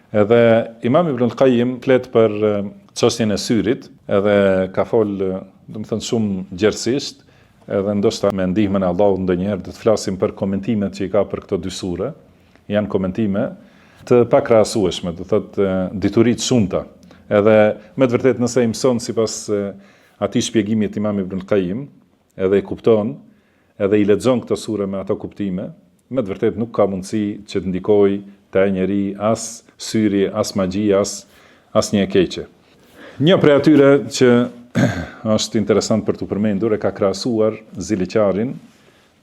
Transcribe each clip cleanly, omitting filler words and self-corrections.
Edhe Imam Ibn al-Qayyim flet për çështjen e syrit, edhe ka fol, domethënë shumë gjerësisht, edhe ndoshta me ndihmën e Allahut ndonjëherë do të flasim për komentimet që i ka për këto dy sure. Janë komentime të pakrahasueshme, do thotë dituri të shumta. Edhe me të vërtetë nëse i mëson sipas atij shpjegimit Imam Ibn al-Qayyim, edhe i kupton, edhe i lexon këto sure me ato kuptime, me të vërtetë nuk ka mundësi që të ndikojë te njeri as syri, as magji, as një e keqe. Një prej atyre që është interesant për të përmendur e ka krahasuar ziliqarin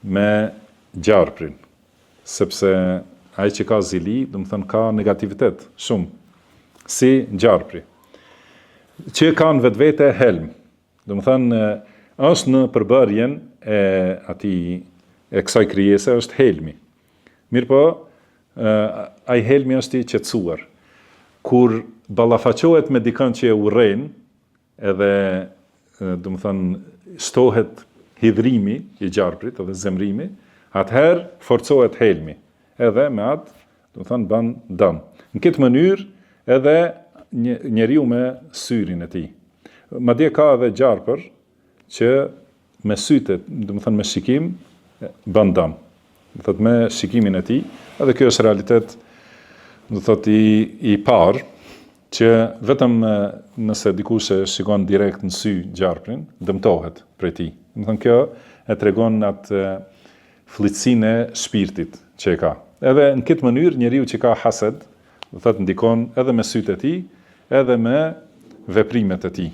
me gjarprin, sepse ai që ka zili, do të thënë ka negativitet shumë, si gjarpri, që ka në vetvete helm, do të thënë është në përbërjen e kësaj krijese është helmi. Mirë po, ai helmi është i qetësuar. Kur ballafaqohet me dikën që e urren, edhe do të thënë shtohet hidhrimi i gjarprit edhe zemrimi, atëherë forcohet helmi. Edhe me atë, do të thënë bën dëm. Në këtë mënyrë edhe njeriu me syrin e tij. Madje ka edhe gjarpër që me sytë, do të thënë me shikim bën dëm. Do thotë me shikimin e tij, edhe kjo është realitet, do thotë i parë, që vetëm nëse dikush e shikon direkt në sy gjarprin, dëmtohet prej tij. Do thënë kjo e tregon atë fllitësinë e shpirtit që e ka. Edhe në këtë mënyrë njeriu që ka hased, do thotë ndikon edhe me sytë e tij, edhe me veprimet e tij.